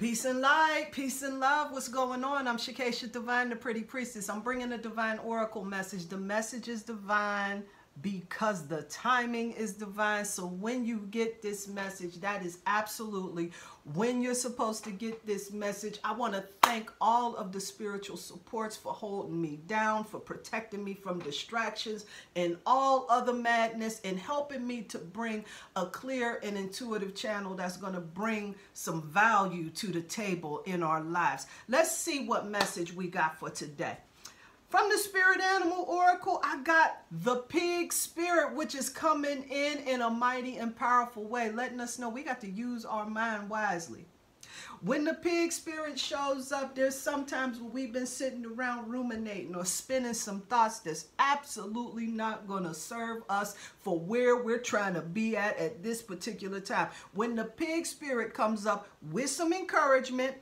Peace and light, peace and love. What's going on? I'm Shakesha Divine, the Pretty Priestess. I'm bringing a divine oracle message. The message is divine because the timing is divine. So when you get this message, that is absolutely when you're supposed to get this message. I want to thank all of the spiritual supports for holding me down, for protecting me from distractions and all other madness, and helping me to bring a clear and intuitive channel that's going to bring some value to the table in our lives. Let's see what message we got for today. From the Spirit Animal Oracle, I got the pig spirit, which is coming in a mighty and powerful way, letting us know we got to use our mind wisely. When the pig spirit shows up, there's sometimes when we've been sitting around ruminating or spinning some thoughts that's absolutely not going to serve us for where we're trying to be at this particular time. When the pig spirit comes up with some encouragement,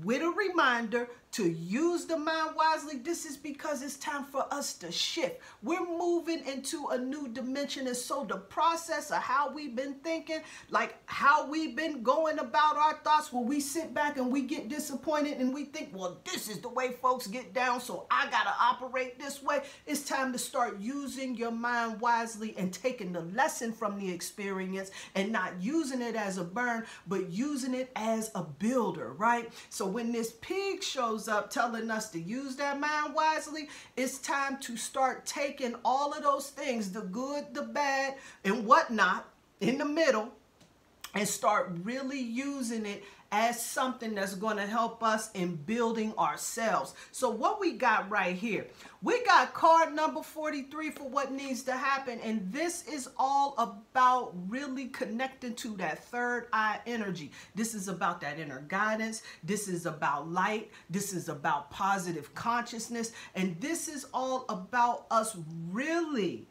with a reminder to use the mind wisely, this is because it's time for us to shift. We're moving into a new dimension, and so the process of how we've been thinking, like how we've been going about our thoughts, when we sit back and we get disappointed and we think, well, this is the way folks get down, so I gotta operate this way. It's time to start using your mind wisely and taking the lesson from the experience and not using it as a burn, but using it as a builder, right? So when this pig shows up telling us to use that mind wisely, it's time to start taking all of those things, the good, the bad, and whatnot in the middle, and start really using it as something that's going to help us in building ourselves. So what we got right here, we got card number 43 for what needs to happen. And this is all about really connecting to that third eye energy. This is about that inner guidance. This is about light. This is about positive consciousness. And this is all about us really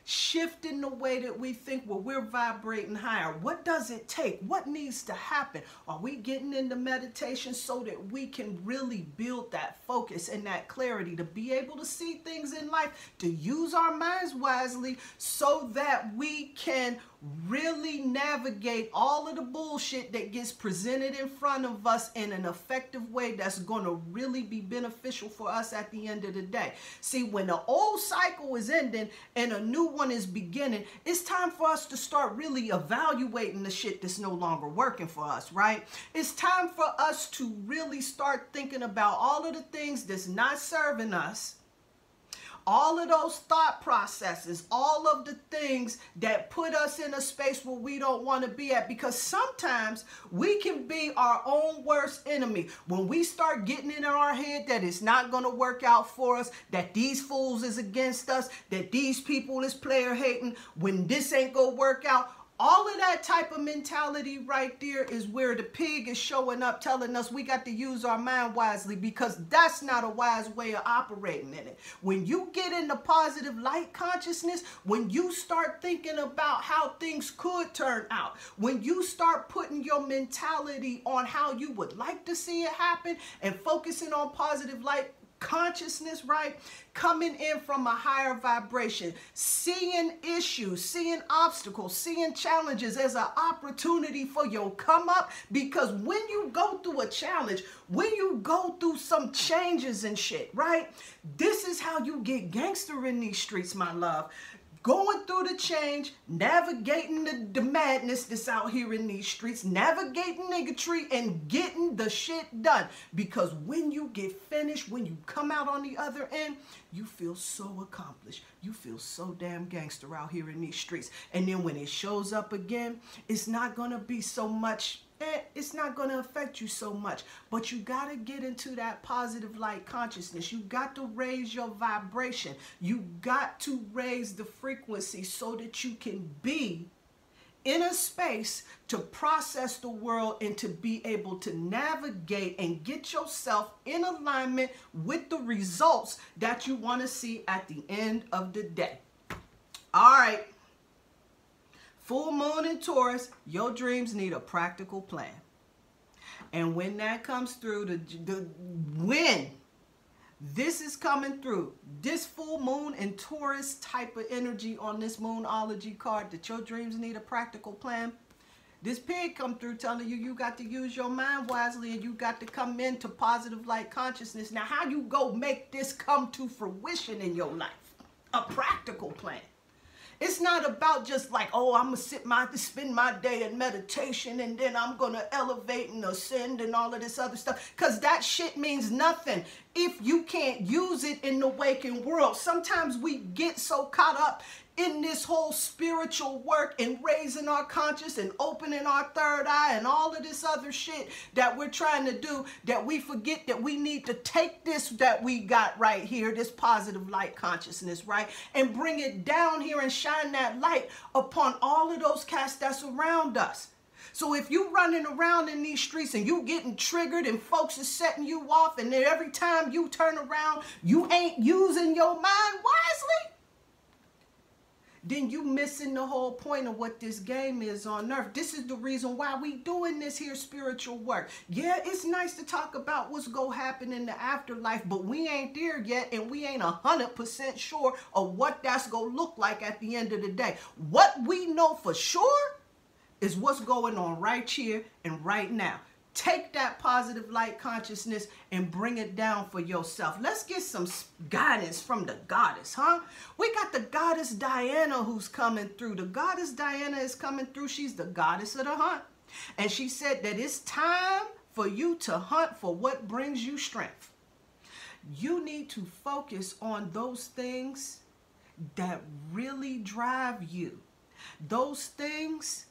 shifting the way that we think, where we're vibrating higher. What does it take? What needs to happen? Are we getting into meditation so that we can really build that focus and that clarity to be able to see things in life, to use our minds wisely so that we can really navigate all of the bullshit that gets presented in front of us in an effective way that's going to really be beneficial for us at the end of the day. See, when the old cycle is ending and a new one is beginning, it's time for us to start really evaluating the shit that's no longer working for us, right? It's time for us to really start thinking about all of the things that's not serving us, all of those thought processes, all of the things that put us in a space where we don't want to be at, because sometimes we can be our own worst enemy. When we start getting in our head that it's not going to work out for us, that these fools is against us, that these people is player hating, when this ain't going to work out, all of that type of mentality right there is where the pig is showing up telling us we got to use our mind wisely, because that's not a wise way of operating in it. When you get into positive light consciousness, when you start thinking about how things could turn out, when you start putting your mentality on how you would like to see it happen and focusing on positive light consciousness, right? Coming in from a higher vibration, seeing issues, seeing obstacles, seeing challenges as an opportunity for your come up. Because when you go through a challenge, when you go through some changes and shit, right? This is how you get gangster in these streets, my love. Going through the change, navigating the madness that's out here in these streets, navigating niggatry and getting the shit done. Because when you get finished, when you come out on the other end, you feel so accomplished. You feel so damn gangster out here in these streets. And then when it shows up again, it's not going to be so much, it's not going to affect you so much. But you got to get into that positive light consciousness. You got to raise your vibration. You got to raise the frequency so that you can be in a space to process the world and to be able to navigate and get yourself in alignment with the results that you want to see at the end of the day. All right. Full moon in Taurus, your dreams need a practical plan. And when that comes through, when this is coming through, this full moon in Taurus type of energy on this Moonology card, that your dreams need a practical plan, This pig come through telling you you got to use your mind wisely and you got to come into positive light consciousness. Now, how you go make this come to fruition in your life? A practical plan. It's not about just like, oh, I'm going to spend my day in meditation and then I'm going to elevate and ascend and all of this other stuff. Because that shit means nothing if you can't use it in the waking world. Sometimes we get so caught up in this whole spiritual work and raising our conscious and opening our third eye and all of this other shit that we're trying to do, that we forget that we need to take this that we got right here, this positive light consciousness, right, and bring it down here and shine that light upon all of those cats that's around us. So if you running around in these streets and you getting triggered and folks is setting you off and then every time you turn around you ain't using your mind wisely, then you missing the whole point of what this game is on earth. This is the reason why we doing this here spiritual work. Yeah, it's nice to talk about what's going to happen in the afterlife, but we ain't there yet, and we ain't 100% sure of what that's going to look like at the end of the day. What we know for sure is what's going on right here and right now. Take that positive light consciousness and bring it down for yourself. Let's get some guidance from the goddess, huh? We got the goddess Diana who's coming through. The goddess Diana is coming through. She's the goddess of the hunt. And she said that it's time for you to hunt for what brings you strength. You need to focus on those things that really drive you. Those things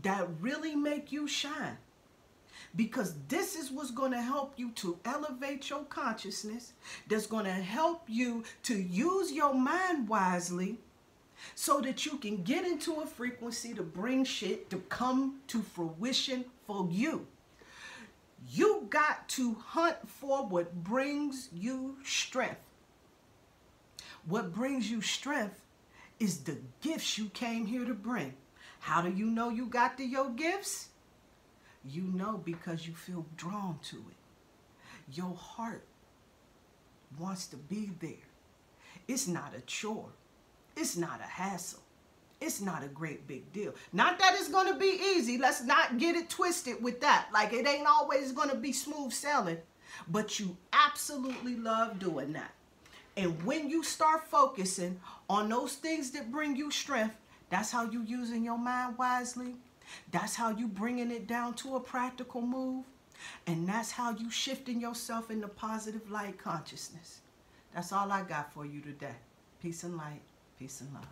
that really make you shine. Because this is what's going to help you to elevate your consciousness. That's going to help you to use your mind wisely so that you can get into a frequency to bring shit to come to fruition for you. You got to hunt for what brings you strength. What brings you strength is the gifts you came here to bring. How do you know you got your gifts? You know because you feel drawn to it. Your heart wants to be there. It's not a chore. It's not a hassle. It's not a great big deal. Not that it's going to be easy. Let's not get it twisted with that. Like it ain't always going to be smooth sailing. But you absolutely love doing that. And when you start focusing on those things that bring you strength, that's how you using your mind wisely. That's how you bringing it down to a practical move. And that's how you shifting yourself into positive light consciousness. That's all I got for you today. Peace and light. Peace and love.